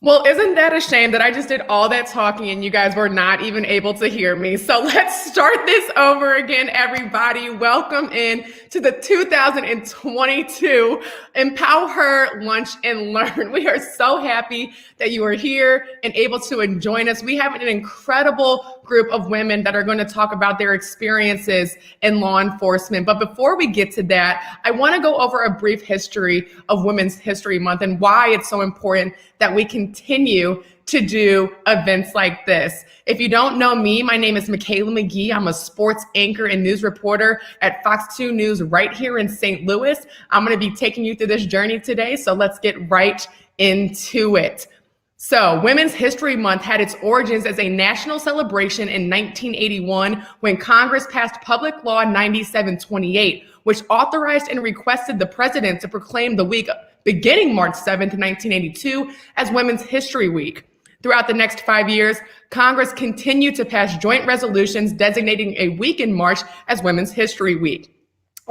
Well, isn't that a shame that I just did all that talking and you guys were not even able to hear me? So let's start this over again, everybody. Welcome in to the 2022 EmpowHER Lunch and Learn. We are so happy that you are here and able to join us. We have an incredible group of women that are going to talk about their experiences in law enforcement. But before we get to that, I want to go over a brief history of Women's History Month and why it's so important that we continue to do events like this. If you don't know me, my name is Michaela McGee. I'm a sports anchor and news reporter at Fox 2 News right here in St. Louis. I'm going to be taking you through this journey today, so let's get right into it. So Women's History Month had its origins as a national celebration in 1981 when Congress passed Public Law 9728, which authorized and requested the president to proclaim the week beginning March 7th, 1982, as Women's History Week. Throughout the next 5 years, Congress continued to pass joint resolutions designating a week in March as Women's History Week.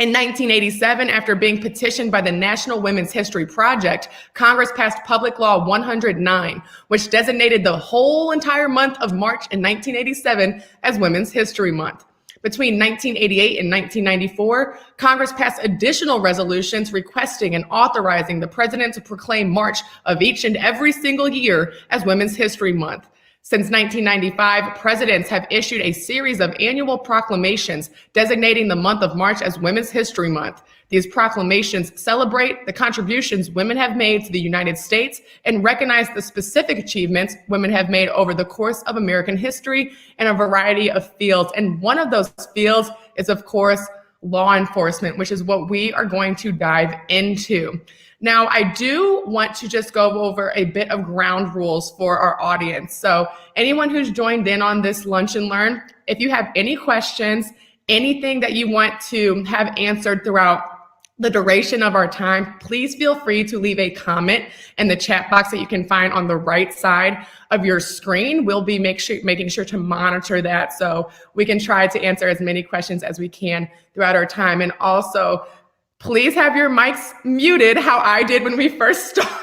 In 1987, after being petitioned by the National Women's History Project, Congress passed Public Law 109, which designated the whole entire month of March in 1987 as Women's History Month. Between 1988 and 1994, Congress passed additional resolutions requesting and authorizing the president to proclaim March of each and every single year as Women's History Month. Since 1995, presidents have issued a series of annual proclamations designating the month of March as Women's History Month. These proclamations celebrate the contributions women have made to the United States and recognize the specific achievements women have made over the course of American history in a variety of fields. And one of those fields is, of course, law enforcement, which is what we are going to dive into. Now, I do want to just go over a bit of ground rules for our audience. So anyone who's joined in on this Lunch and Learn, if you have any questions, anything that you want to have answered throughout the duration of our time, please feel free to leave a comment in the chat box that you can find on the right side of your screen. We'll be making sure to monitor that so we can try to answer as many questions as we can throughout our time. And also, please have your mics muted how I did when we first started.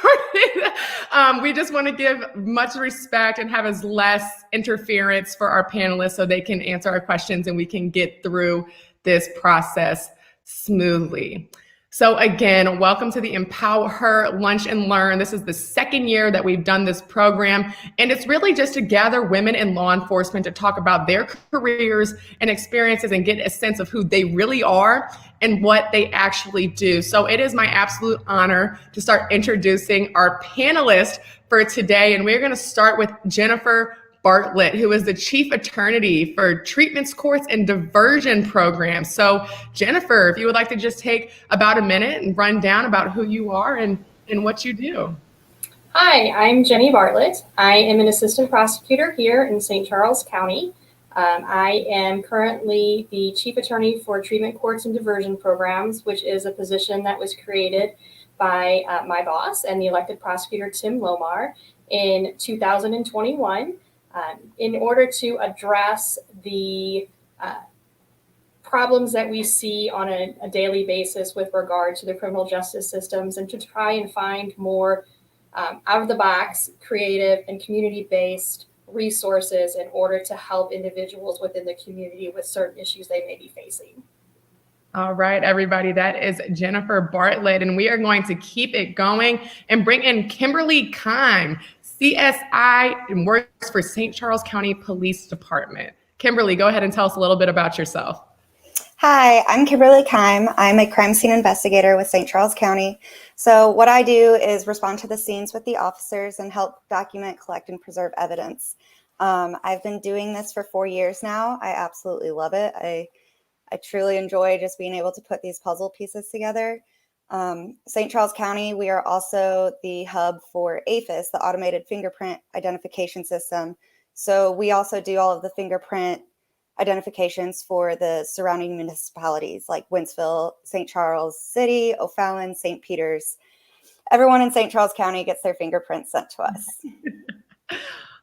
We just want to give much respect and have as less interference for our panelists so they can answer our questions and we can get through this process smoothly. So again, welcome to the EmpowHER Lunch and Learn. This is the second year that we've done this program, and it's really just to gather women in law enforcement to talk about their careers and experiences and get a sense of who they really are and what they actually do. So it is my absolute honor to start introducing our panelists for today, and we're going to start with Jennifer Bartlett, who is the Chief Attorney for Treatments Courts and Diversion Programs. So Jennifer, if you would like to just take about a minute and run down about who you are and what you do. Hi, I'm Jenny Bartlett. I am an assistant prosecutor here in St. Charles County. I am currently the Chief Attorney for Treatment Courts and Diversion Programs, which is a position that was created by my boss and the elected prosecutor, Tim Lomar, in 2021. In order to address the problems that we see on a daily basis with regard to the criminal justice systems and to try and find more out-of-the-box, creative, and community-based resources in order to help individuals within the community with certain issues they may be facing. All right, everybody, that is Jennifer Bartlett, and we are going to keep it going and bring in Kimberly Kime, CSI, and works for St. Charles County Police Department. Kimberly, go ahead and tell us a little bit about yourself. Hi, I'm Kimberly Kime. I'm a crime scene investigator with St. Charles County. So what I do is respond to the scenes with the officers and help document, collect, and preserve evidence. I've been doing this for 4 years now. I absolutely love it. I truly enjoy just being able to put these puzzle pieces together. St. Charles County, we are also the hub for AFIS, the Automated Fingerprint Identification System. So we also do all of the fingerprint identifications for the surrounding municipalities like Wentzville, St. Charles City, O'Fallon, St. Peters. Everyone in St. Charles County gets their fingerprints sent to us.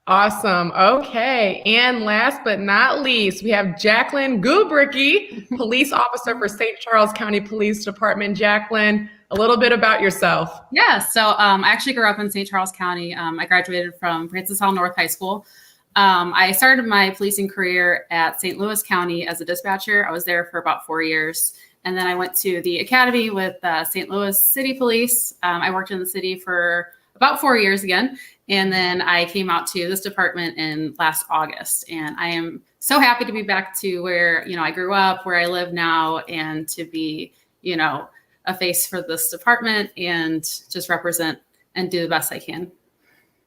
Awesome. Okay. And last but not least, we have Jacqueline Gubricky, police officer for St. Charles County Police Department. Jacqueline, a little bit about yourself. Yeah, so I actually grew up in St. Charles County. I graduated from Francis Hall North High School. I started my policing career at St. Louis County as a dispatcher. I was there for about 4 years. And then I went to the academy with St. Louis City Police. I worked in the city for about 4 years again. And then I came out to this department in last August. And I am so happy to be back to where, I grew up, where I live now, and to be, a face for this department and just represent and do the best I can.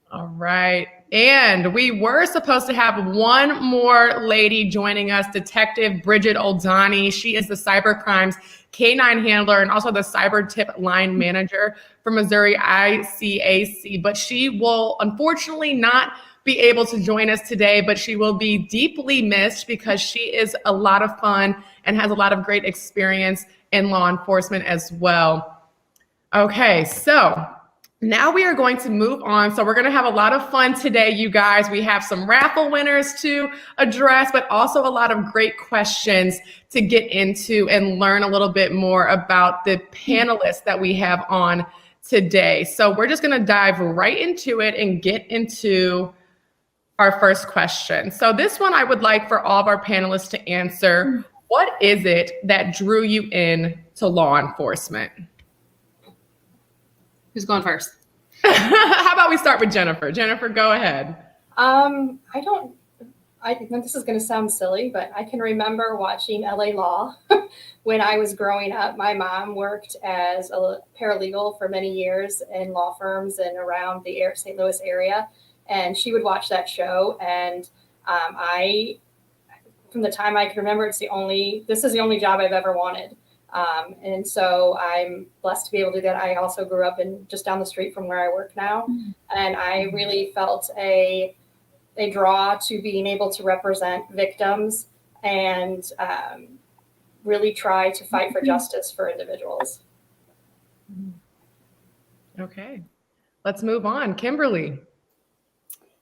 All right. And we were supposed to have one more lady joining us, Detective Bridget Ozani. She is the cybercrimes K9 handler and also the cyber tip line manager for Missouri ICAC. But she will unfortunately not be able to join us today, but she will be deeply missed because she is a lot of fun and has a lot of great experience in law enforcement as well. Okay, so now we are going to move on. So we're going to have a lot of fun today, you guys. We have some raffle winners to address, but also a lot of great questions to get into and learn a little bit more about the panelists that we have on today. So we're just going to dive right into it and get into our first question. So this one I would like for all of our panelists to answer. What is it that drew you in to law enforcement? Who's going first? How about we start with Jennifer? Jennifer, go ahead. I think this is going to sound silly, but I can remember watching LA Law when I was growing up. My mom worked as a paralegal for many years in law firms and around the St. Louis area. And she would watch that show. And from the time I can remember, this is the only job I've ever wanted. And so I'm blessed to be able to do that. I also grew up just down the street from where I work now. And I really felt a draw to being able to represent victims and really try to fight for justice for individuals. Okay, let's move on. Kimberly.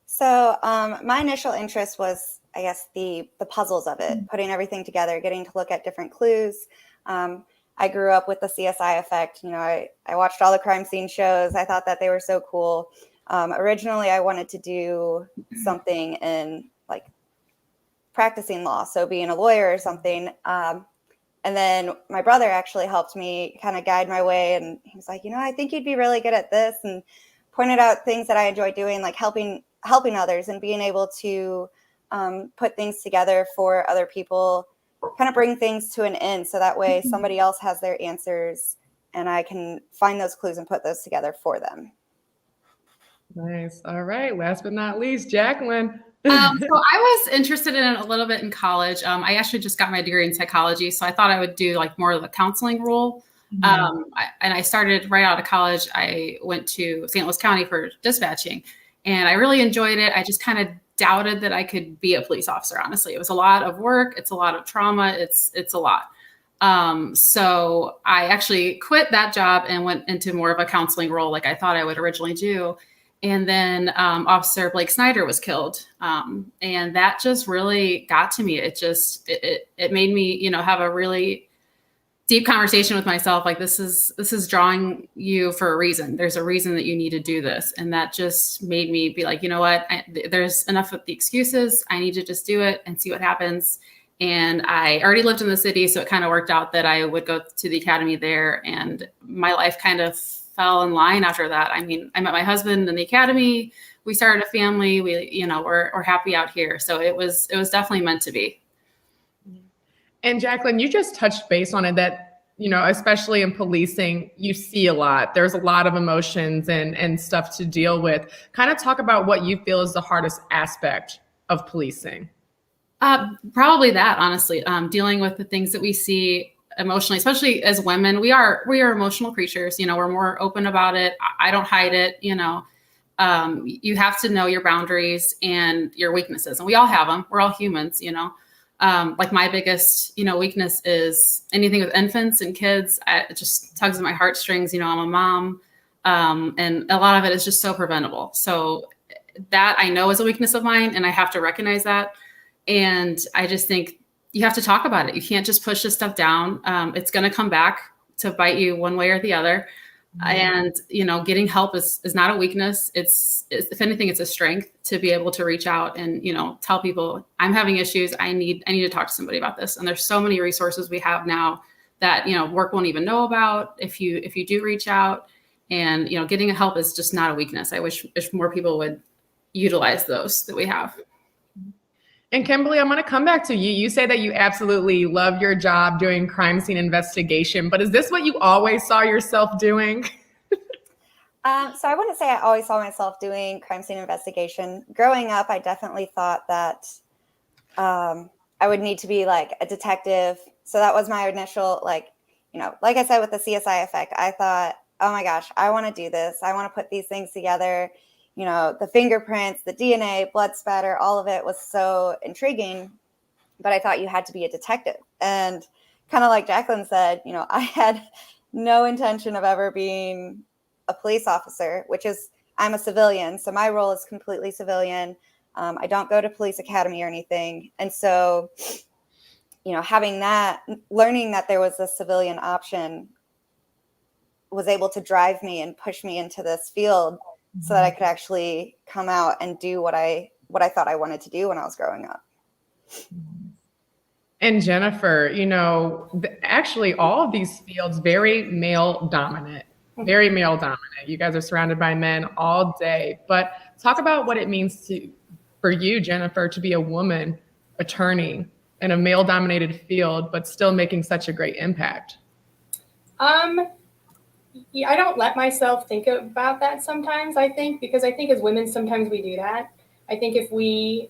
So my initial interest was, I guess, the puzzles of it, putting everything together, getting to look at different clues. I grew up with the CSI effect. I watched all the crime scene shows. I thought that they were so cool. Originally, I wanted to do something in like practicing law, so being a lawyer or something. And then my brother actually helped me kind of guide my way. And he was like, I think you'd be really good at this, and pointed out things that I enjoy doing, like helping others and being able to put things together for other people, kind of bring things to an end. So that way somebody else has their answers and I can find those clues and put those together for them. Nice. All right. Last but not least, Jacqueline. So I was interested in it a little bit in college. I actually just got my degree in psychology. So I thought I would do like more of the counseling role. And I started right out of college. I went to St. Louis County for dispatching and I really enjoyed it. I just kind of doubted that I could be a police officer. Honestly, it was a lot of work. It's a lot of trauma. It's a lot. So I actually quit that job and went into more of a counseling role like I thought I would originally do. And then Officer Blake Snyder was killed. And that just really got to me. It made me, have a really deep conversation with myself. Like this is drawing you for a reason. There's a reason that you need to do this. And that just made me be like, you know what, there's enough of the excuses. I need to just do it and see what happens. And I already lived in the city. So it kind of worked out that I would go to the academy there, and my life kind of fell in line after that. I mean, I met my husband in the academy. We started a family. We're happy out here. So it was definitely meant to be. And Jacqueline, you just touched base on it that, especially in policing, you see a lot. There's a lot of emotions and stuff to deal with. Kind of talk about what you feel is the hardest aspect of policing. Probably that, honestly, dealing with the things that we see emotionally, especially as women. We are emotional creatures. We're more open about it. I don't hide it. You have to know your boundaries and your weaknesses, and we all have them. We're all humans, like my biggest, weakness is anything with infants and kids. It just tugs at my heartstrings. I'm a mom. And a lot of it is just so preventable. So that I know is a weakness of mine, and I have to recognize that. And I just think you have to talk about it. You can't just push this stuff down. It's going to come back. to bite you one way or the other. And, getting help is not a weakness. It's, if anything, it's a strength to be able to reach out and, tell people I'm having issues. I need to talk to somebody about this. And there's so many resources we have now that, work won't even know about if you do reach out. And, getting help is just not a weakness. I wish more people would utilize those that we have. And Kimberly, I'm going to come back to you. You say that you absolutely love your job doing crime scene investigation, but is this what you always saw yourself doing? So I wouldn't say I always saw myself doing crime scene investigation. Growing up, I definitely thought that I would need to be like a detective. So that was my initial, like I said, with the CSI effect, I thought, oh my gosh, I want to do this. I want to put these things together. The fingerprints, the DNA, blood spatter, all of it was so intriguing. But I thought you had to be a detective. And kind of like Jacqueline said, I had no intention of ever being a police officer, I'm a civilian. So my role is completely civilian. I don't go to police academy or anything. And so, having that, learning that there was a civilian option was able to drive me and push me into this field so that I could actually come out and do what I thought I wanted to do when I was growing up. And Jennifer, actually all of these fields, very male dominant. You guys are surrounded by men all day, but talk about what it means for you, Jennifer, to be a woman attorney in a male dominated field, but still making such a great impact. Yeah, I don't let myself think about that sometimes, I think, because I think as women, sometimes we do that. I think if we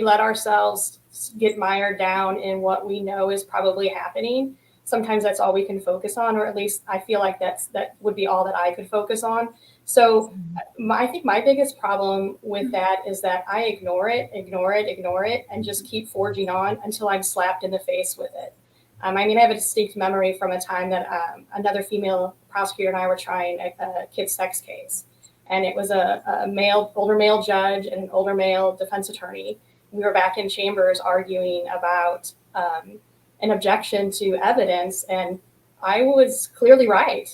let ourselves get mired down in what we know is probably happening, sometimes that's all we can focus on, or at least I feel like that would be all that I could focus on. So I think my biggest problem with that is that I ignore it, and just keep forging on until I'm slapped in the face with it. I have a distinct memory from a time that another female prosecutor and I were trying a kid sex case. And it was a older male judge and an older male defense attorney. We were back in chambers arguing about an objection to evidence. And I was clearly right.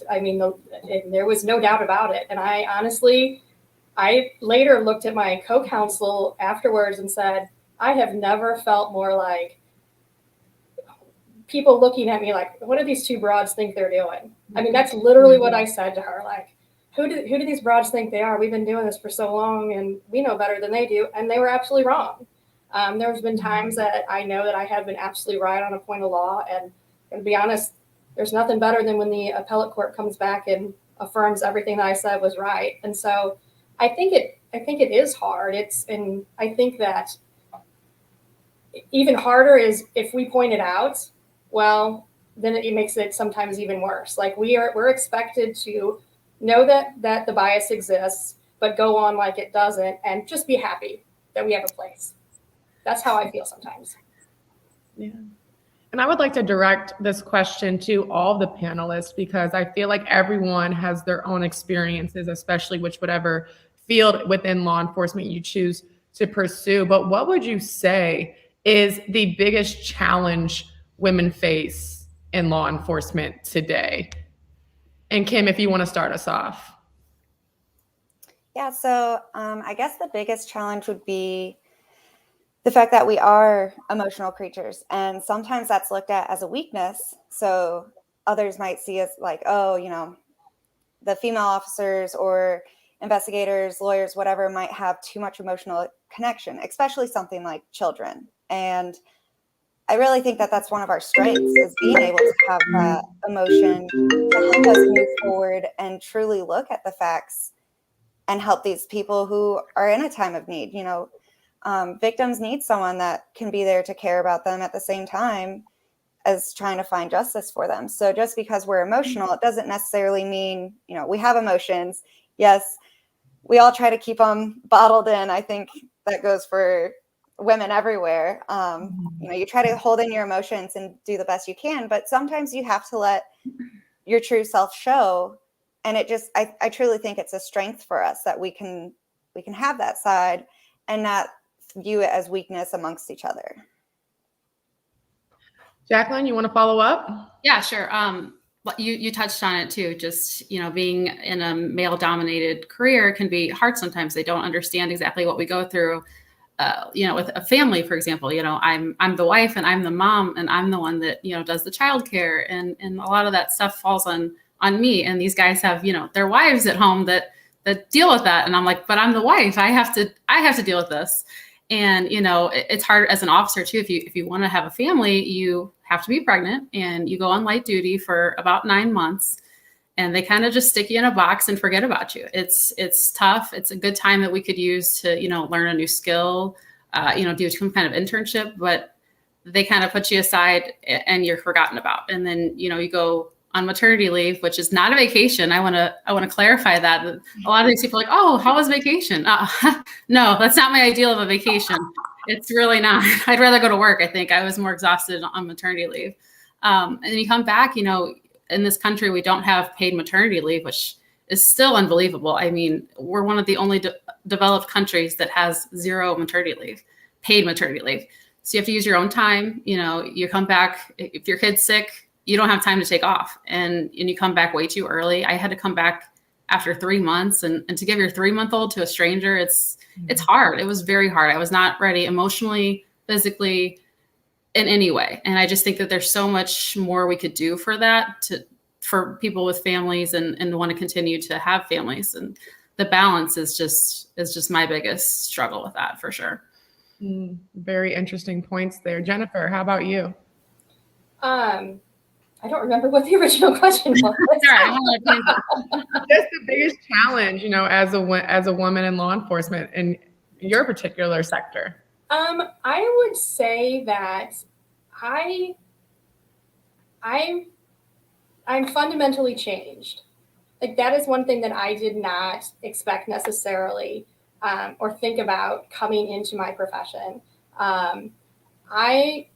There was no doubt about it. And I later looked at my co-counsel afterwards and said, I have never felt more like people looking at me like, what do these two broads think they're doing? That's literally what I said to her. Like, who do these broads think they are? We've been doing this for so long and we know better than they do. And they were absolutely wrong. There's been times that I know that I have been absolutely right on a point of law. And to be honest, there's nothing better than when the appellate court comes back and affirms everything that I said was right. And so I think it is hard. And I think that even harder is if we point it out, well, then it makes it sometimes even worse. Like we're expected to know that the bias exists, but go on like it doesn't, and just be happy that we have a place. That's how I feel sometimes. Yeah. And I would like to direct this question to all the panelists, because I feel like everyone has their own experiences, especially whatever field within law enforcement you choose to pursue. But what would you say is the biggest challenge women face in law enforcement today? And Kim, if you want to start us off. Yeah, so I guess the biggest challenge would be the fact that we are emotional creatures, and sometimes that's looked at as a weakness. So others might see us like, oh, the female officers or investigators, lawyers, whatever, might have too much emotional connection, especially something like children. And I really think that that's one of our strengths, is being able to have that emotion to help us move forward and truly look at the facts and help these people who are in a time of need. Victims need someone that can be there to care about them at the same time as trying to find justice for them. So just because we're emotional, it doesn't necessarily mean, we have emotions. Yes, we all try to keep them bottled in. I think that goes for women everywhere. You try to hold in your emotions and do the best you can, but sometimes you have to let your true self show. And I truly think it's a strength for us that we can have that side and not view it as weakness amongst each other. Jacqueline, you want to follow up? Yeah, sure. you touched on it too. Just, being in a male dominated career can be hard sometimes. They don't understand exactly what we go through. With a family, for example, I'm the wife and I'm the mom and I'm the one that, does the childcare, and a lot of that stuff falls on me. And these guys have, their wives at home that deal with that. And I'm like, but I'm the wife. I have to deal with this. And, it's hard as an officer too. If you want to have a family, you have to be pregnant and you go on light duty for about 9 months. And they kind of just stick you in a box and forget about you. It's tough. It's a good time that we could use to, learn a new skill, do some kind of internship, but they kind of put you aside and you're forgotten about. And then, you go on maternity leave, which is not a vacation. I want to clarify that. A lot of these people are like, oh, how was vacation? No, that's not my ideal of a vacation. It's really not. I'd rather go to work. I think I was more exhausted on maternity leave. And then you come back, in this country, we don't have paid maternity leave, which is still unbelievable. I mean, we're one of the only developed countries that has zero maternity leave, paid maternity leave. So you have to use your own time. You come back, if your kid's sick, you don't have time to take off, and you come back way too early. I had to come back after 3 months, and to give your 3-month-old to a stranger, it's hard. It was very hard. I was not ready emotionally, physically, in any way. And I just think that there's so much more we could do for that, for people with families and want to continue to have families. And the balance is just my biggest struggle with that, for sure. Very interesting points there. Jennifer, how about you? I don't remember what the original question was. Just the biggest challenge, as a woman in law enforcement in your particular sector. I would say that I'm fundamentally changed. Like, that is one thing that I did not expect necessarily, or think about coming into my profession. I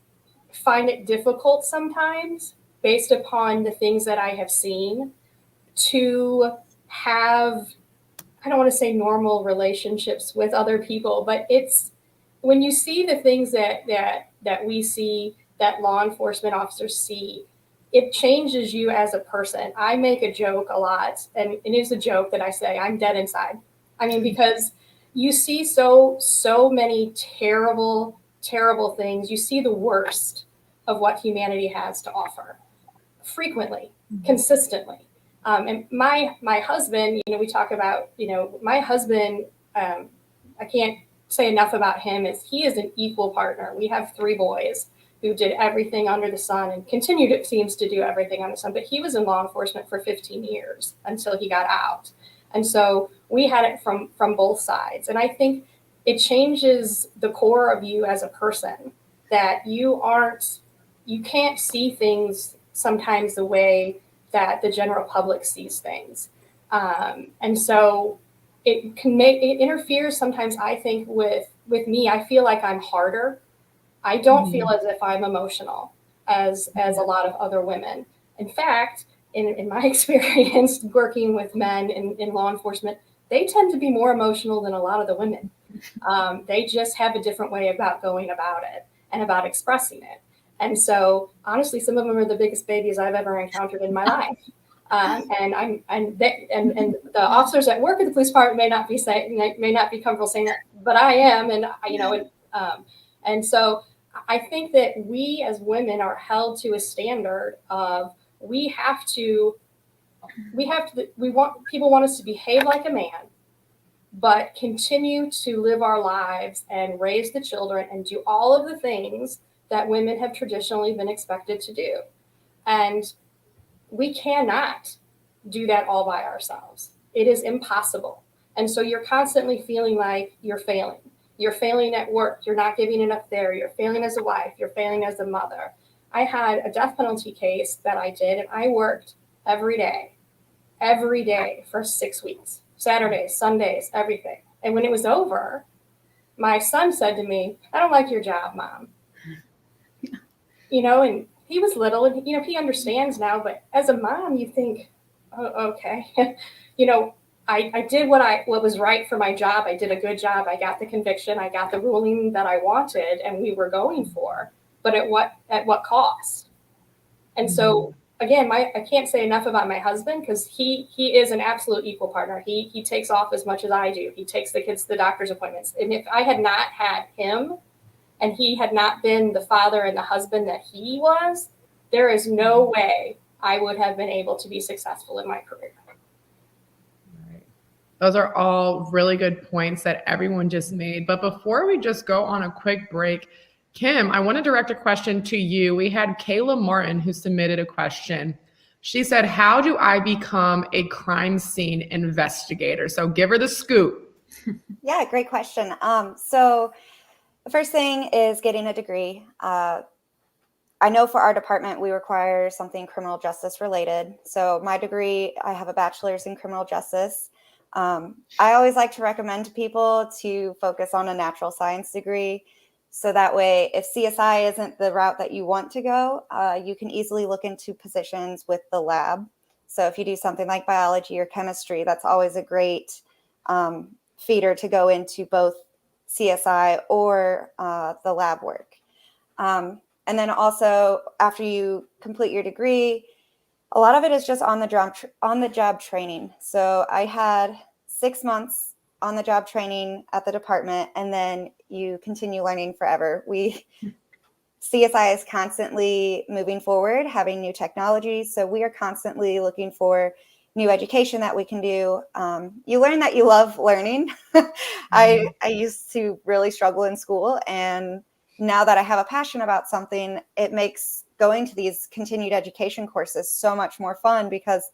find it difficult sometimes, based upon the things that I have seen, to have, I don't want to say normal relationships with other people, but it's when you see the things that we see, that law enforcement officers see, it changes you as a person. I make a joke a lot, and it is a joke that I say I'm dead inside. I mean, because you see so many terrible, terrible things. You see the worst of what humanity has to offer frequently, consistently. And my husband, we talk about, my husband, I can't say enough about him, is he is an equal partner. We have 3 boys who did everything under the sun and continued, it seems, to do everything under the sun. But he was in law enforcement for 15 years until he got out. And so we had it from both sides. And I think it changes the core of you as a person, that you can't see things sometimes the way that the general public sees things. And so it interferes sometimes, I think, with me. I feel like I'm harder. I don't feel as if I'm emotional as a lot of other women. In fact, in my experience working with men in law enforcement, they tend to be more emotional than a lot of the women. They just have a different way about going about it and about expressing it. And so, honestly, some of them are the biggest babies I've ever encountered in my life. And the officers that work at the police department may not be comfortable saying that, but I am. And so I think that we as women are held to a standard of people want us to behave like a man, but continue to live our lives and raise the children and do all of the things that women have traditionally been expected to do. And we cannot do that all by ourselves. It is impossible. And so you're constantly feeling like you're failing. You're failing at work. You're not giving enough there. You're failing as a wife. You're failing as a mother. I had a death penalty case that I did, and I worked every day for 6 weeks, Saturdays, Sundays, everything. And when it was over, my son said to me, "I don't like your job, Mom." And he was little, and, he understands now, but as a mom, you think, oh, okay. I did what was right for my job. I did a good job. I got the conviction. I got the ruling that I wanted and we were going for, but at what cost? And so again, I can't say enough about my husband because he is an absolute equal partner. He takes off as much as I do. He takes the kids to the doctor's appointments. And if I had not had him and he had not been the father and the husband that he was, there is no way I would have been able to be successful in my career. Those are all really good points that everyone just made. But before we just go on a quick break, Kim, I want to direct a question to you. We had Kayla Martin who submitted a question. She said, how do I become a crime scene investigator? So give her the scoop. Yeah, great question. So the first thing is getting a degree. I know for our department, we require something criminal justice related. So my degree, I have a bachelor's in criminal justice. I always like to recommend to people to focus on a natural science degree. So that way, if CSI isn't the route that you want to go, you can easily look into positions with the lab. So if you do something like biology or chemistry, that's always a great feeder to go into both CSI or the lab work. And then also, after you complete your degree, a lot of it is just on the job training. So I had 6 months on the job training at the department, and then you continue learning forever. CSI is constantly moving forward, having new technologies. So we are constantly looking for new education that we can do. You learn that you love learning. I used to really struggle in school, and now that I have a passion about something, it makes going to these continued education courses so much more fun because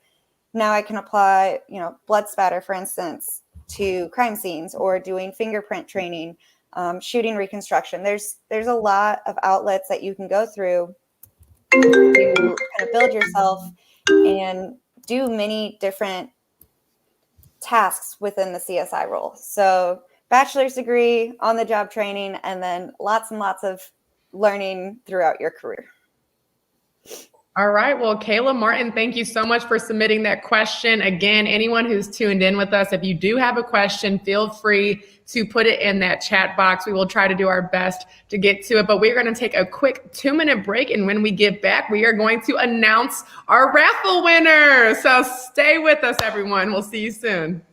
now I can apply, blood spatter, for instance, to crime scenes, or doing fingerprint training, shooting reconstruction. There's a lot of outlets that you can go through to kind of build yourself and do many different tasks within the CSI role. So bachelor's degree, on the job training, and then lots and lots of learning throughout your career. All right. Well, Kayla Martin, thank you so much for submitting that question. Again, anyone who's tuned in with us, if you do have a question, feel free to put it in that chat box. We will try to do our best to get to it, but we're going to take a quick 2-minute break. And when we get back, we are going to announce our raffle winner. So stay with us, everyone. We'll see you soon.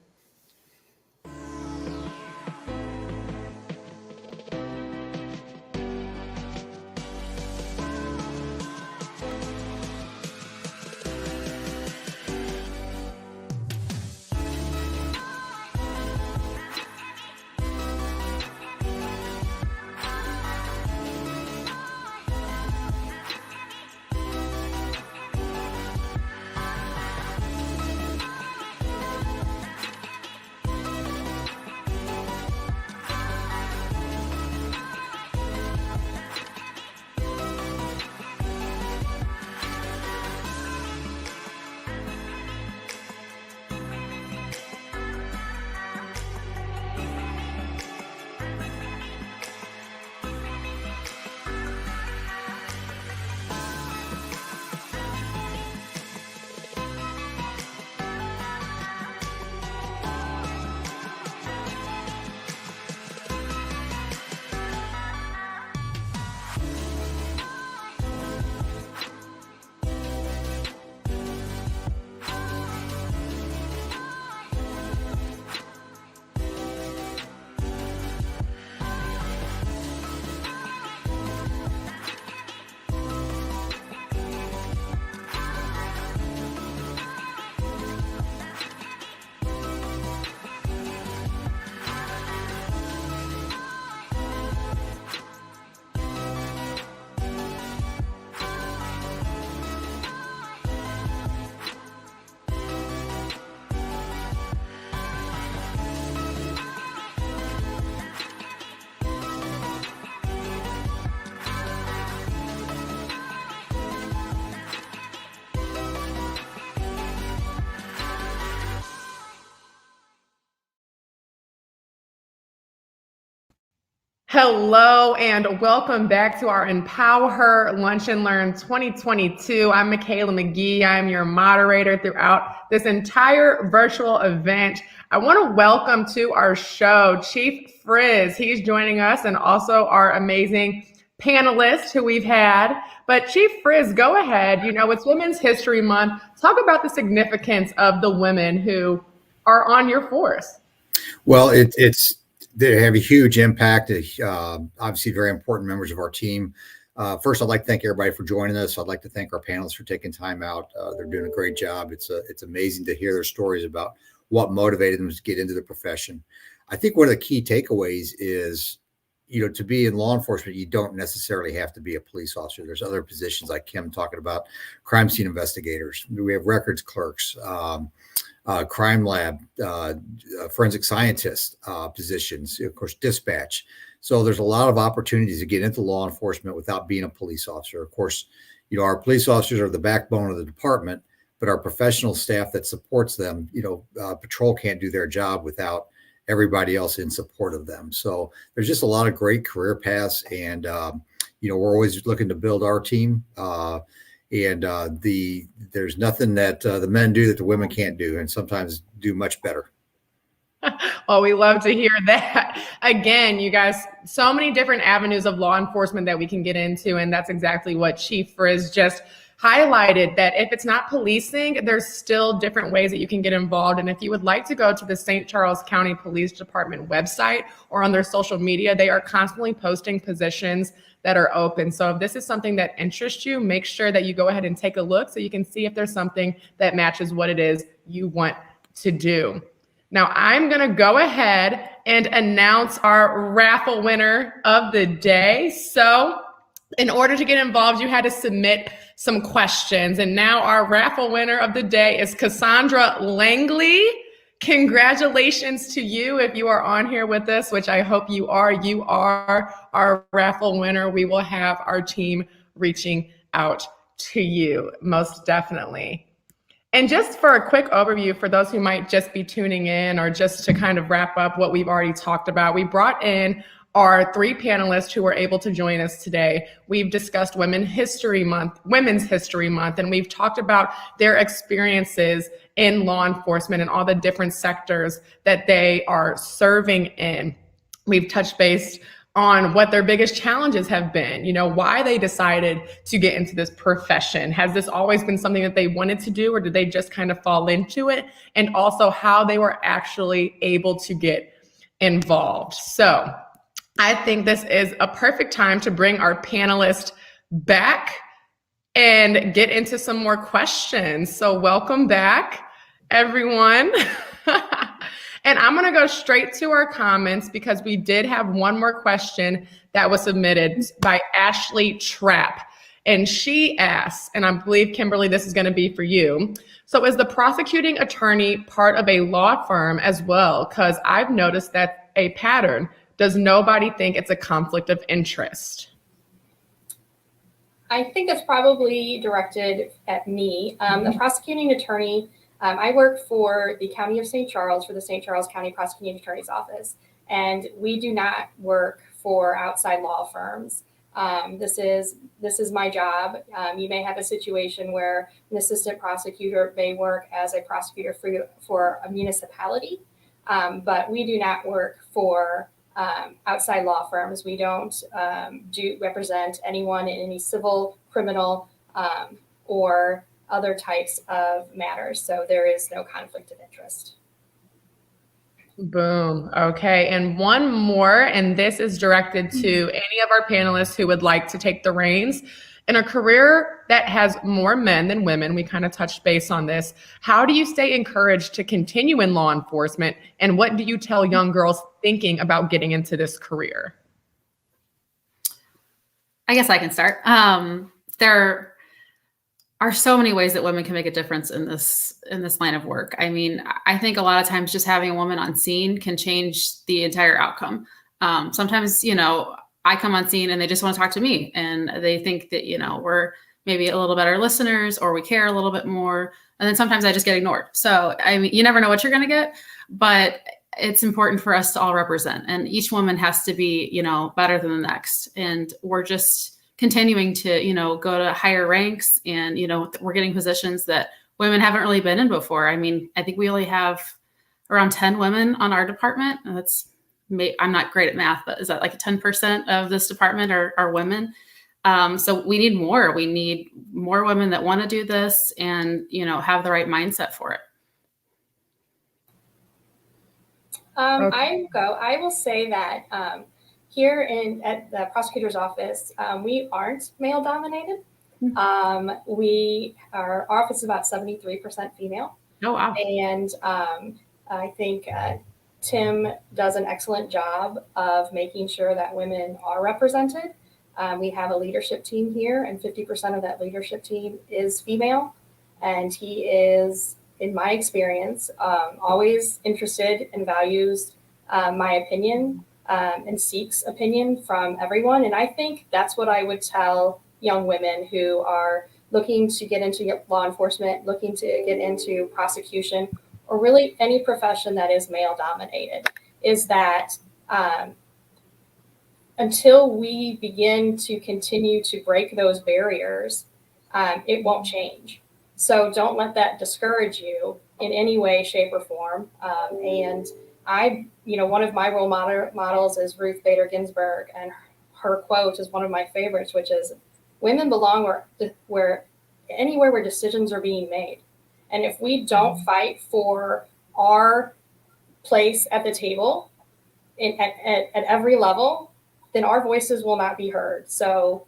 Hello and welcome back to our EmpowHER Lunch and Learn 2022. I'm Michaela McGee. I'm your moderator throughout this entire virtual event. I want to welcome to our show Chief Frizz. He's joining us, and also our amazing panelists who we've had. But Chief Frizz, go ahead. It's Women's History Month. Talk about the significance of the women who are on your force. Well, they have a huge impact. Obviously, very important members of our team. First, I'd like to thank everybody for joining us. I'd like to thank our panelists for taking time out. They're doing a great job. It's amazing to hear their stories about what motivated them to get into the profession. I think one of the key takeaways is, to be in law enforcement, you don't necessarily have to be a police officer. There's other positions like Kim talking about, crime scene investigators. We have records clerks, crime lab, forensic scientist positions, of course, dispatch. So there's a lot of opportunities to get into law enforcement without being a police officer. Of course, our police officers are the backbone of the department, but our professional staff that supports them, patrol can't do their job without everybody else in support of them. So there's just a lot of great career paths, and we're always looking to build our team. There's nothing that the men do that the women can't do, and sometimes do much better. Well, we love to hear that. Again, you guys, so many different avenues of law enforcement that we can get into, and that's exactly what Chief Frizz just highlighted, that if it's not policing, there's still different ways that you can get involved. And if you would like to go to the St. Charles County Police Department website or on their social media, they are constantly posting positions that are open. So if this is something that interests you, make sure that you go ahead and take a look so you can see if there's something that matches what it is you want to do. Now, I'm going to go ahead and announce our raffle winner of the day. So in order to get involved, you had to submit some questions. And now our raffle winner of the day is Cassandra Langley. Congratulations to you if you are on here with us, which I hope you are. You are our raffle winner. We will have our team reaching out to you, most definitely. And just for a quick overview for those who might just be tuning in, or just to kind of wrap up what we've already talked about, we brought in our three panelists who were able to join us today. We've discussed Women's History Month, and we've talked about their experiences in law enforcement and all the different sectors that they are serving in. We've touched base on what their biggest challenges have been, why they decided to get into this profession. Has this always been something that they wanted to do, or did they just kind of fall into it? And also how they were actually able to get involved. So I think this is a perfect time to bring our panelists back and get into some more questions. So welcome back, everyone. And I'm going to go straight to our comments because we did have one more question that was submitted by Ashley Trapp. And she asks, and I believe, Kimberly, this is going to be for you. So is the prosecuting attorney part of a law firm as well? Because I've noticed that a pattern. Does nobody think it's a conflict of interest? I think that's probably directed at me. The prosecuting attorney, I work for the County of St. Charles, for the St. Charles County Prosecuting Attorney's Office, and we do not work for outside law firms. This is my job. You may have a situation where an assistant prosecutor may work as a prosecutor for a municipality, but we do not work for outside law firms. We don't represent anyone in any civil, criminal, or other types of matters. So there is no conflict of interest. Boom. Okay. And one more, and this is directed to any of our panelists who would like to take the reins. In a career that has more men than women, we kind of touched base on this. How do you stay encouraged to continue in law enforcement? And what do you tell young girls thinking about getting into this career? I guess I can start. There are so many ways that women can make a difference in this line of work. I mean, I think a lot of times just having a woman on scene can change the entire outcome. Sometimes, I come on scene and they just want to talk to me, and they think that, we're maybe a little better listeners, or we care a little bit more. And then sometimes I just get ignored. So, I mean, you never know what you're going to get, but it's important for us to all represent, and each woman has to be, better than the next. And we're just continuing to, go to higher ranks, and, we're getting positions that women haven't really been in before. I mean, I think we only have around 10 women on our department. That's I'm not great at math, but is that like 10% of this department are women? So we need more. We need more women that want to do this and, have the right mindset for it. I will say that here at the prosecutor's office, we aren't male dominated. Our office is about 73% female. Oh, wow. And I think Tim does an excellent job of making sure that women are represented. We have a leadership team here, and 50% of that leadership team is female. And he is, in my experience, always interested and values my opinion and seeks opinion from everyone. And I think that's what I would tell young women who are looking to get into law enforcement, looking to get into prosecution, or really any profession that is male dominated, is that until we begin to continue to break those barriers, it won't change. So don't let that discourage you in any way, shape, or form. And one of my role models is Ruth Bader Ginsburg, and her quote is one of my favorites, which is, "Women belong anywhere where decisions are being made." And if we don't fight for our place at the table at every level, then our voices will not be heard. So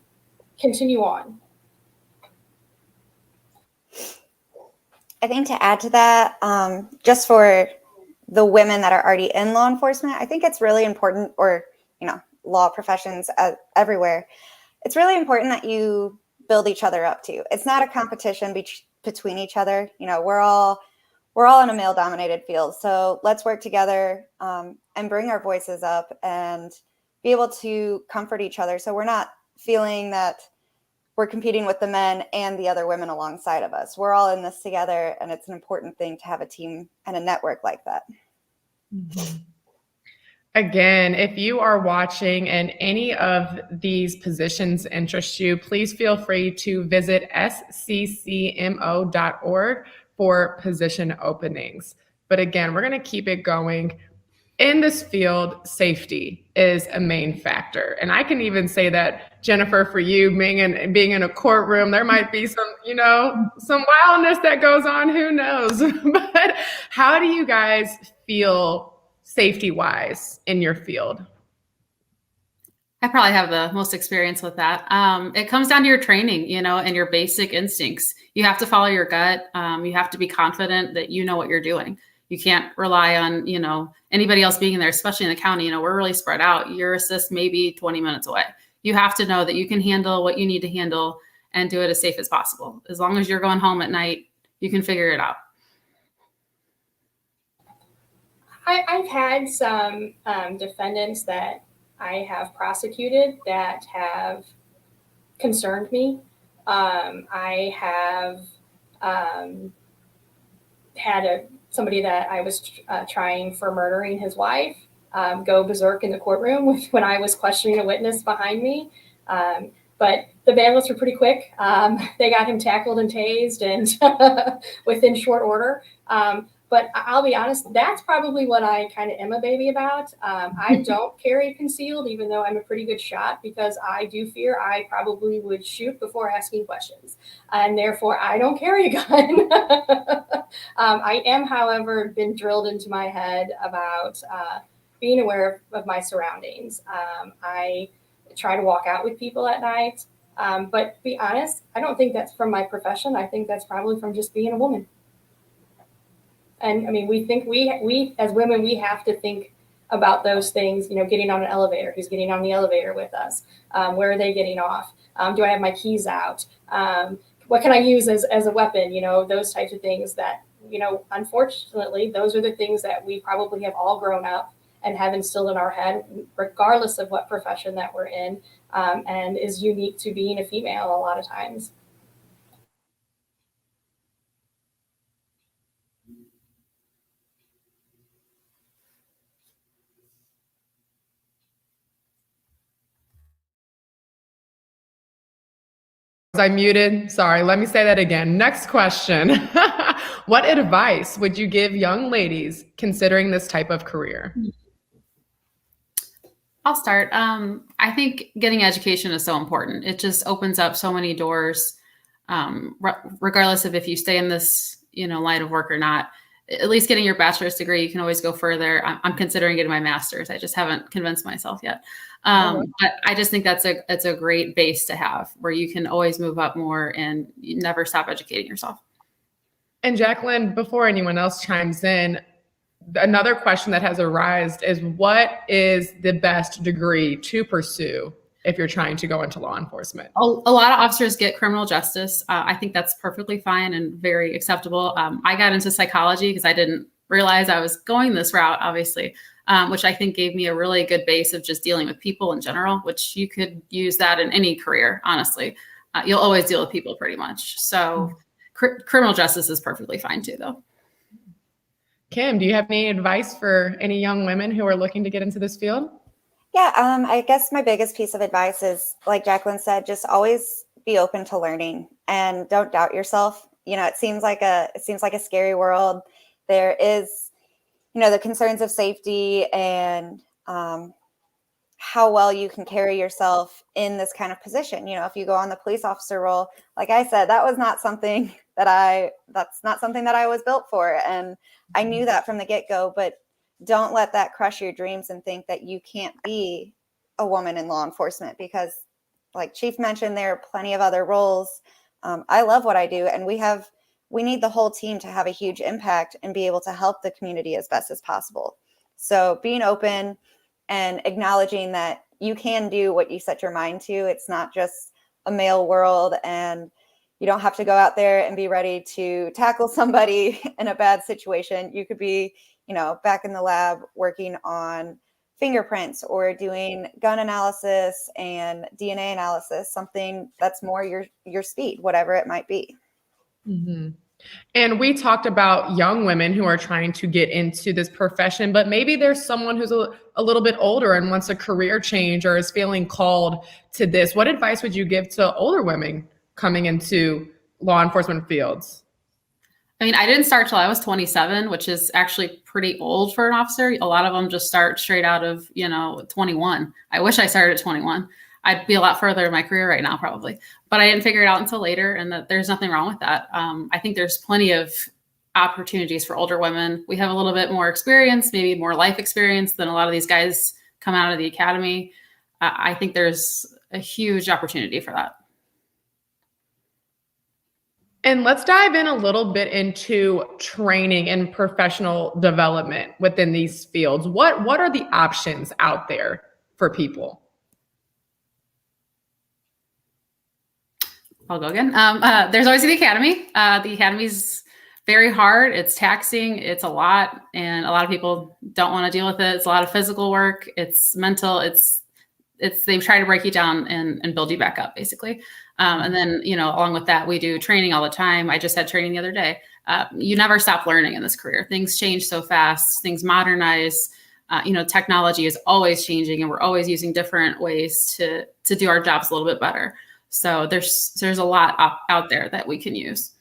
continue on. I think to add to that, just for the women that are already in law enforcement, I think it's really important, or, law professions everywhere. It's really important that you build each other up too. It's not a competition between each other. We're all in a male dominated field. So let's work together and bring our voices up and be able to comfort each other. So we're not feeling that we're competing with the men and the other women alongside of us. We're all in this together, and it's an important thing to have a team and a network like that. Mm-hmm. Again, if you are watching and any of these positions interest you, please feel free to visit sccmo.org for position openings. But again, we're going to keep it going. In this field, safety is a main factor. And I can even say that, Jennifer, for you being in a courtroom, there might be some wildness that goes on, who knows? But how do you guys feel safety-wise in your field? I probably have the most experience with that. It comes down to your training, and your basic instincts. You have to follow your gut. You have to be confident that you know what you're doing. You can't rely on, anybody else being there, especially in the county. We're really spread out. Your assist may be 20 minutes away. You have to know that you can handle what you need to handle and do it as safe as possible. As long as you're going home at night, you can figure it out. I've had some defendants that I have prosecuted that have concerned me. I have had somebody that I was trying for murdering his wife go berserk in the courtroom when I was questioning a witness behind me. But the bailiffs were pretty quick. They got him tackled and tased and within short order. But I'll be honest, that's probably what I kind of am a baby about. I don't carry concealed, even though I'm a pretty good shot, because I do fear I probably would shoot before asking questions. And therefore, I don't carry a gun. I am, however, been drilled into my head about being aware of my surroundings. I try to walk out with people at night. But to be honest, I don't think that's from my profession. I think that's probably from just being a woman. And I mean, we think we as women, we have to think about those things, getting on an elevator, who's getting on the elevator with us, where are they getting off? Do I have my keys out? What can I use as a weapon? Those types of things that, unfortunately, those are the things that we probably have all grown up and have instilled in our head, regardless of what profession that we're in, and is unique to being a female a lot of times. Was I muted? Sorry, let me say that again. Next question. What advice would you give young ladies considering this type of career? I'll start. I think getting education is so important. It just opens up so many doors, regardless of if you stay in this, line of work or not. At least getting your bachelor's degree, you can always go further. I'm considering getting my master's. I just haven't convinced myself yet. But I just think that's a great base to have, where you can always move up more and you never stop educating yourself. And Jacqueline, before anyone else chimes in, another question that has arisen is, what is the best degree to pursue if you're trying to go into law enforcement? A lot of officers get criminal justice. I think that's perfectly fine and very acceptable. I got into psychology because I didn't realize I was going this route, obviously, which I think gave me a really good base of just dealing with people in general, which you could use that in any career, honestly. You'll always deal with people pretty much. So criminal justice is perfectly fine too, though. Kim, do you have any advice for any young women who are looking to get into this field? Yeah, I guess my biggest piece of advice is, like Jacqueline said, just always be open to learning and don't doubt yourself. It seems like a scary world. There is, the concerns of safety and how well you can carry yourself in this kind of position. If you go on the police officer role, like I said, that's not something that I was built for. And I knew that from the get-go, but don't let that crush your dreams and think that you can't be a woman in law enforcement, because like Chief mentioned, there are plenty of other roles. I love what I do, and we need the whole team to have a huge impact and be able to help the community as best as possible. So being open and acknowledging that you can do what you set your mind to. It's not just a male world, and you don't have to go out there and be ready to tackle somebody in a bad situation. You could be, back in the lab working on fingerprints or doing gun analysis and DNA analysis, something that's more your speed, whatever it might be. Mm-hmm. And we talked about young women who are trying to get into this profession, but maybe there's someone who's a little bit older and wants a career change or is feeling called to this. What advice would you give to older women coming into law enforcement fields? I mean, I didn't start till I was 27, which is actually pretty old for an officer. A lot of them just start straight out of, 21. I wish I started at 21. I'd be a lot further in my career right now, probably. But I didn't figure it out until later, and that there's nothing wrong with that. I think there's plenty of opportunities for older women. We have a little bit more experience, maybe more life experience than a lot of these guys come out of the academy. I think there's a huge opportunity for that. And let's dive in a little bit into training and professional development within these fields. What are the options out there for people? I'll go again. There's always the academy. The academy's very hard. It's taxing. It's a lot. And a lot of people don't want to deal with it. It's a lot of physical work. It's mental. They try to break you down and build you back up, basically. And then, along with that, we do training all the time. I just had training the other day. You never stop learning in this career. Things change so fast. Things modernize. Technology is always changing, and we're always using different ways to do our jobs a little bit better. So there's a lot out there that we can use.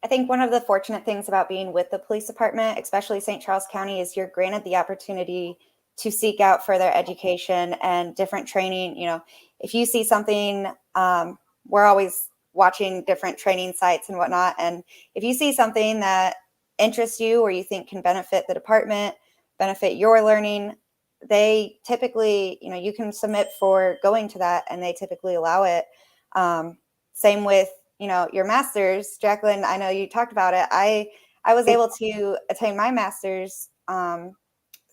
I think one of the fortunate things about being with the police department, especially St. Charles County, is you're granted the opportunity to seek out further education and different training. If you see something, we're always watching different training sites and whatnot. And if you see something that interests you or you think can benefit the department, benefit your learning, they typically, you can submit for going to that, and they typically allow it. Same with, your master's. Jacqueline, I know you talked about it. I was able to attain my master's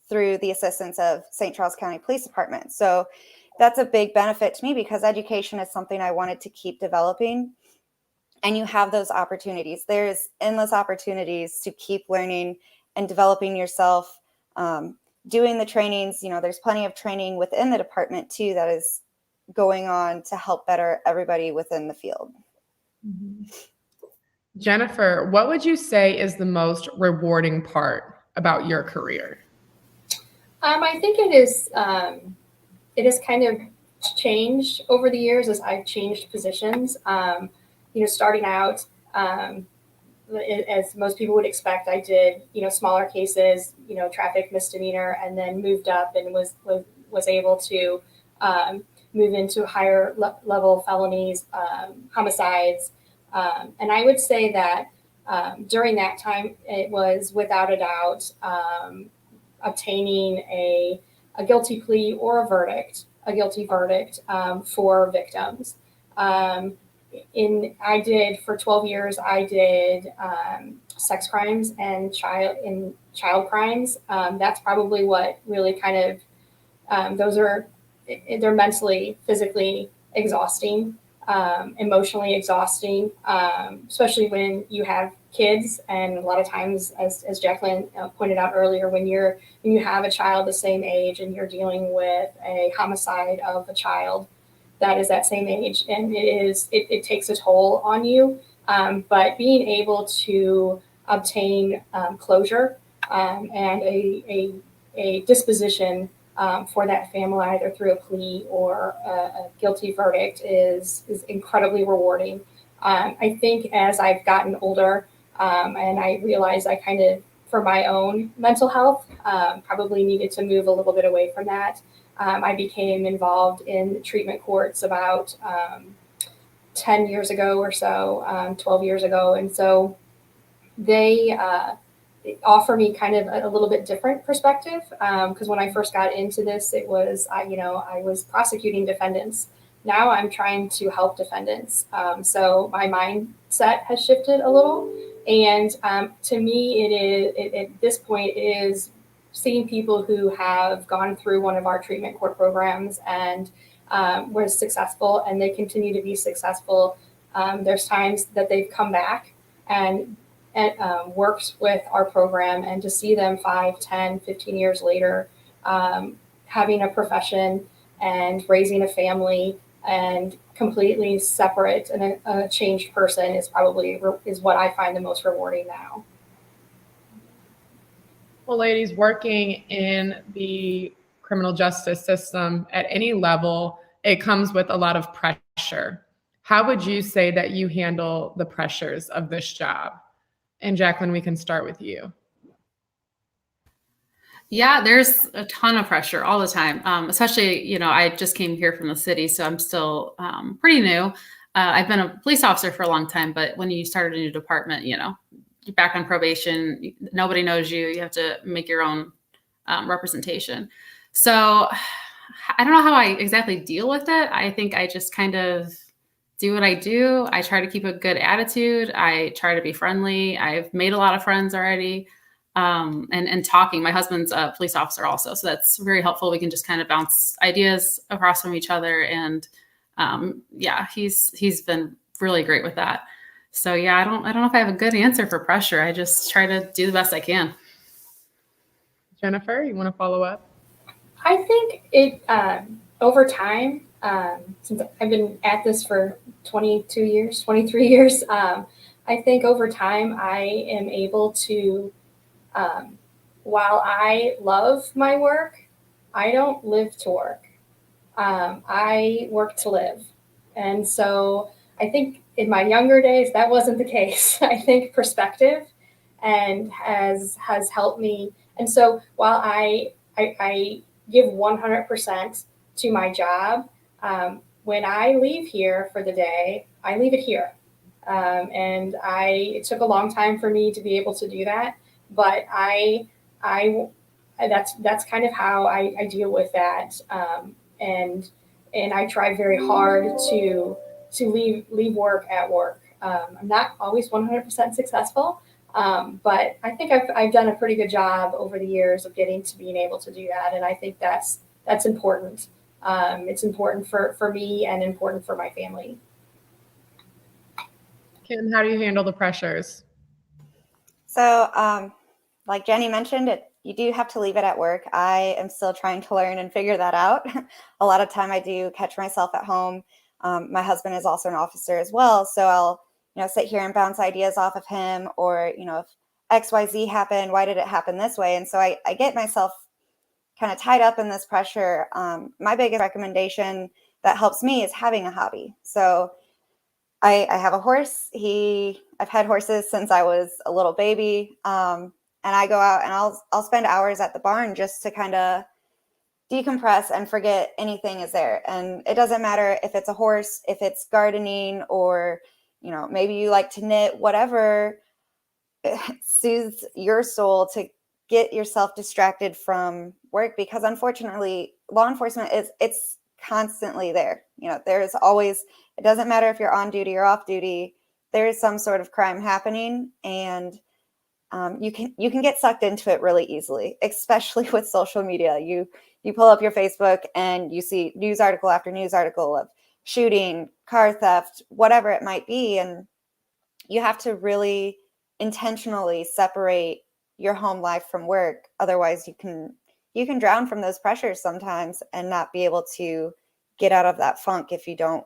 through the assistance of St. Charles County Police Department. So that's a big benefit to me, because education is something I wanted to keep developing. And you have those opportunities. There's endless opportunities to keep learning and developing yourself. Doing the trainings, there's plenty of training within the department too that is going on to help better everybody within the field. Mm-hmm. Jennifer, what would you say is the most rewarding part about your career? I think it is kind of changed over the years as I've changed positions. Starting out, as most people would expect, I did, smaller cases, traffic misdemeanor, and then moved up and was able to move into higher level felonies, homicides. And I would say that during that time, it was without a doubt obtaining a guilty plea or a guilty verdict for victims. For 12 years, I did sex crimes and child crimes. That's probably what really kind of, they're mentally, physically exhausting, emotionally exhausting, especially when you have kids. And a lot of times, as Jacqueline pointed out earlier, when you have a child the same age and you're dealing with a homicide of a child that is that same age, and it takes a toll on you. But being able to obtain closure and a disposition for that family, either through a plea or a guilty verdict, is incredibly rewarding. I think as I've gotten older and I realized I kind of, for my own mental health, probably needed to move a little bit away from that. I became involved in treatment courts about 10 years ago or so, 12 years ago. And so they offer me kind of a little bit different perspective. Because when I first got into this, I was prosecuting defendants. Now I'm trying to help defendants. So my mindset has shifted a little. And to me, at this point, it is seeing people who have gone through one of our treatment court programs and was successful, and they continue to be successful. There's times that they've come back and worked with our program, and to see them 5, 10, 15 years later, having a profession and raising a family and completely separate and a changed person is what I find the most rewarding now. Well, ladies, working in the criminal justice system at any level, it comes with a lot of pressure. How would you say that you handle the pressures of this job? And Jacqueline, we can start with you. Yeah, there's a ton of pressure all the time, especially, I just came here from the city, so I'm still pretty new. I've been a police officer for a long time, but when you start a new department, you're back on probation, nobody knows you, you have to make your own representation. So I don't know how I exactly deal with it. I think I just kind of do what I do. I try to keep a good attitude. I try to be friendly. I've made a lot of friends already. And talking. My husband's a police officer also, so that's very helpful. We can just kind of bounce ideas across from each other, and he's been really great with that. So yeah, I don't know if I have a good answer for pressure. I just try to do the best I can. Jennifer, you want to follow up? I think it over time, since I've been at this for 23 years, I think over time I am able to, while I love my work, I don't live to work. I work to live. And so I think in my younger days, that wasn't the case. I think perspective has helped me. And so while I give 100% to my job, when I leave here for the day, I leave it here. And it took a long time for me to be able to do that, but that's kind of how I deal with that. And I try very hard to leave work at work. I'm not always 100% successful, but I think I've done a pretty good job over the years of getting to being able to do that. And I think that's important. It's important for me and important for my family. Kim, how do you handle the pressures? So, like Jenny mentioned, you do have to leave it at work. I am still trying to learn and figure that out. A lot of time I do catch myself at home. My husband is also an officer as well. So I'll, sit here and bounce ideas off of him, or, if XYZ happened, why did it happen this way? And so I get myself kind of tied up in this pressure. My biggest recommendation that helps me is having a hobby. So I have a horse. I've had horses since I was a little baby. And I go out and I'll spend hours at the barn just to kind of decompress and forget anything is there. And it doesn't matter if it's a horse, if it's gardening, or, maybe you like to knit, whatever soothes your soul to get yourself distracted from work, because unfortunately law enforcement it's constantly there. There's always, it doesn't matter if you're on duty or off duty, there is some sort of crime happening, and you can get sucked into it really easily, especially with social media. You pull up your Facebook and you see news article after news article of shooting, car theft, whatever it might be, and you have to really intentionally separate your home life from work. Otherwise, you can drown from those pressures sometimes and not be able to get out of that funk if you don't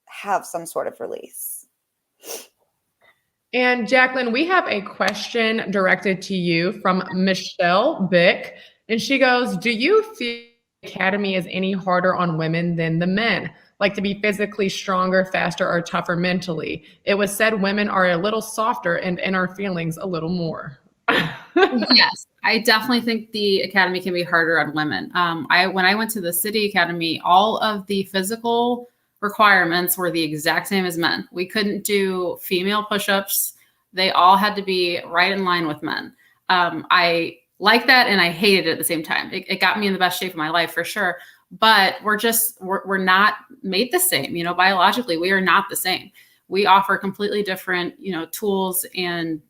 have some sort of release. And Jacqueline, we have a question directed to you from Michelle Bick. And she goes, do you feel the academy is any harder on women than the men? Like to be physically stronger, faster, or tougher mentally? It was said women are a little softer and in our feelings a little more. Yes, I definitely think the academy can be harder on women. When I went to the city academy, all of the physical requirements were the exact same as men. We couldn't do female push-ups. They all had to be right in line with men. I like that and I hated it at the same time. It got me in the best shape of my life for sure. But we're not made the same. Biologically, we are not the same. We offer completely different, tools and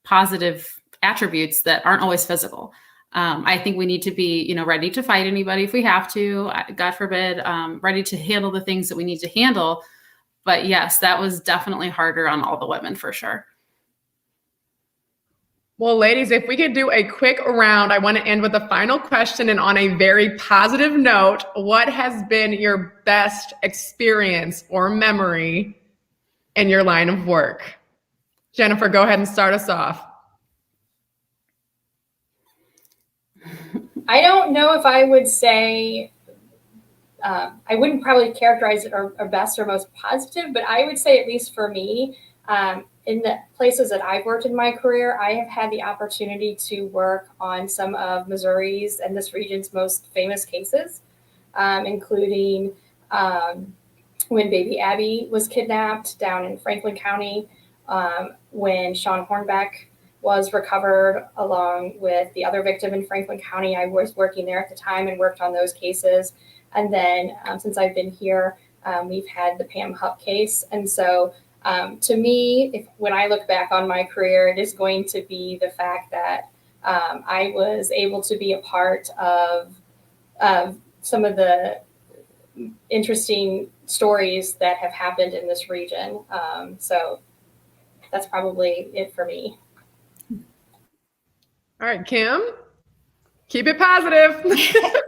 positive attributes that aren't always physical. I think we need to be, ready to fight anybody if we have to, God forbid, ready to handle the things that we need to handle. But yes, that was definitely harder on all the women for sure. Well, ladies, if we could do a quick round, I want to end with a final question. And on a very positive note, what has been your best experience or memory in your line of work? Jennifer, go ahead and start us off. I don't know if I would say, I wouldn't probably characterize it or best or most positive, but I would say, at least for me, in the places that I've worked in my career, I have had the opportunity to work on some of Missouri's and this region's most famous cases, including when baby Abby was kidnapped down in Franklin County, when Sean Hornbeck was recovered along with the other victim in Franklin County. I was working there at the time and worked on those cases. And then since I've been here, we've had the Pam Hupp case. And so to me, when I look back on my career, it is going to be the fact that I was able to be a part of some of the interesting stories that have happened in this region. So that's probably it for me. All right, Kim, keep it positive.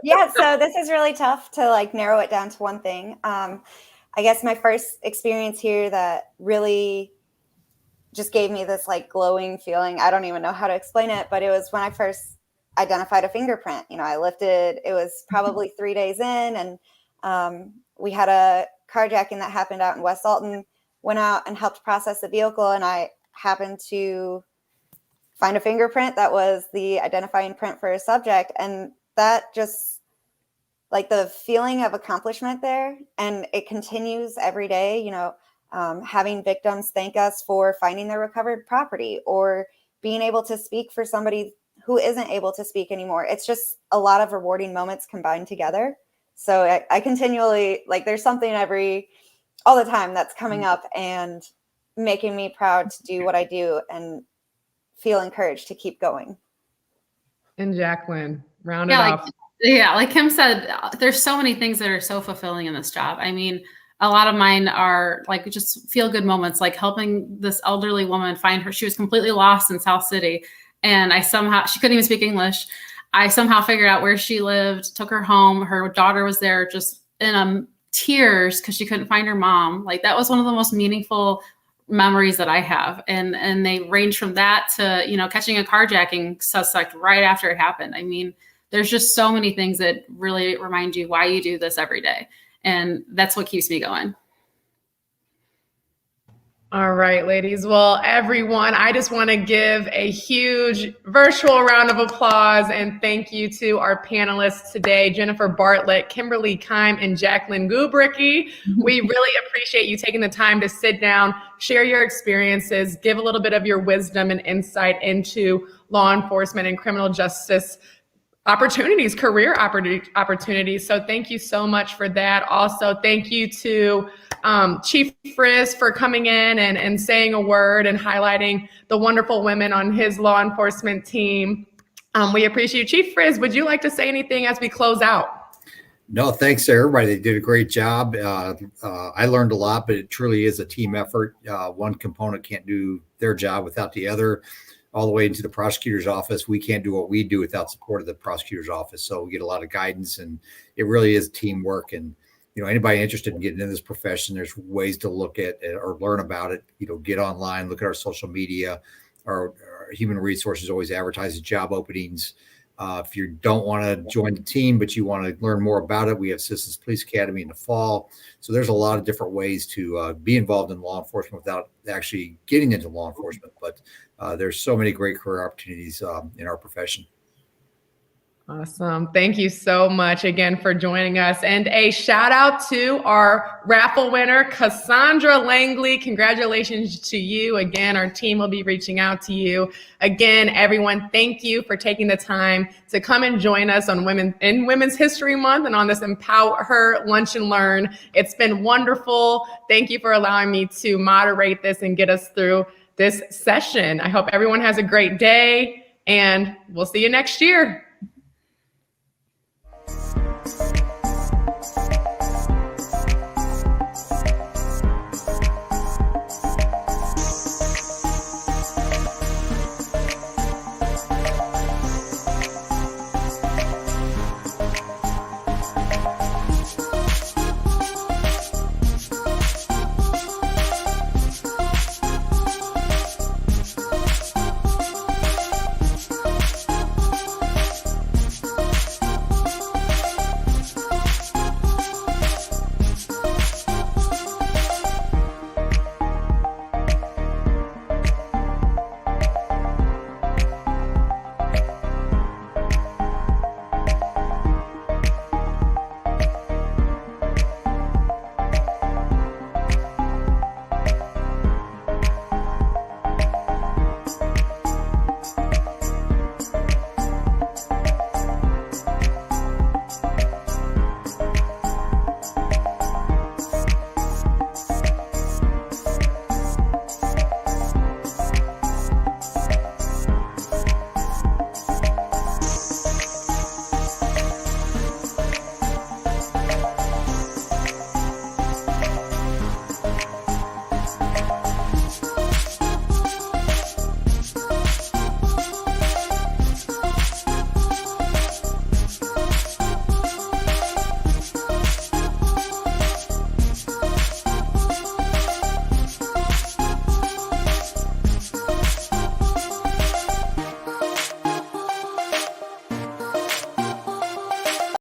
Yeah, so this is really tough to narrow it down to one thing. I guess my first experience here that really just gave me this glowing feeling. I don't even know how to explain it, but it was when I first identified a fingerprint. I lifted, it was probably 3 days in, and we had a carjacking that happened out in West Alton, went out and helped process the vehicle, and I happened to find a fingerprint that was the identifying print for a subject. And that just the feeling of accomplishment there. And it continues every day, having victims thank us for finding their recovered property or being able to speak for somebody who isn't able to speak anymore. It's just a lot of rewarding moments combined together. So I continually, there's something all the time that's coming up and making me proud to do what I do and feel encouraged to keep going. And Jacqueline, round it off. Yeah, like Kim said, there's so many things that are so fulfilling in this job. I mean, a lot of mine are just feel good moments, like helping this elderly woman find her. She was completely lost in South City, and she couldn't even speak English. I somehow figured out where she lived, took her home. Her daughter was there just in tears because she couldn't find her mom. That was one of the most meaningful memories that I have. And they range from that to, catching a carjacking suspect right after it happened. I mean, there's just so many things that really remind you why you do this every day. And that's what keeps me going. All right, ladies. Well, everyone, I just want to give a huge virtual round of applause and thank you to our panelists today, Jennifer Bartlett, Kimberly Keim, and Jacqueline Gubricky. We really appreciate you taking the time to sit down, share your experiences, give a little bit of your wisdom and insight into law enforcement and criminal justice opportunities, career opportunities. So thank you so much for that. Also, thank you to Chief Frizz for coming in and saying a word and highlighting the wonderful women on his law enforcement team. We appreciate you. Chief Frizz, would you like to say anything as we close out? No, thanks to everybody. They did a great job. I learned a lot, but it truly is a team effort. One component can't do their job without the other. All the way into the prosecutor's office, we can't do what we do without support of the prosecutor's office. So we get a lot of guidance, and it really is teamwork. And anybody interested in getting into this profession, there's ways to look at it or learn about it. Get online, look at our social media. Our human resources always advertises job openings. If you don't want to join the team, but you want to learn more about it, we have Citizens Police Academy in the fall. So there's a lot of different ways to be involved in law enforcement without actually getting into law enforcement. But there's so many great career opportunities in our profession. Awesome. Thank you so much again for joining us. And a shout out to our raffle winner, Cassandra Langley. Congratulations to you. Again, our team will be reaching out to you. Again, everyone, thank you for taking the time to come and join us on Women's History Month and on this EmpowHER Lunch and Learn. It's been wonderful. Thank you for allowing me to moderate this and get us through this session. I hope everyone has a great day, and we'll see you next year.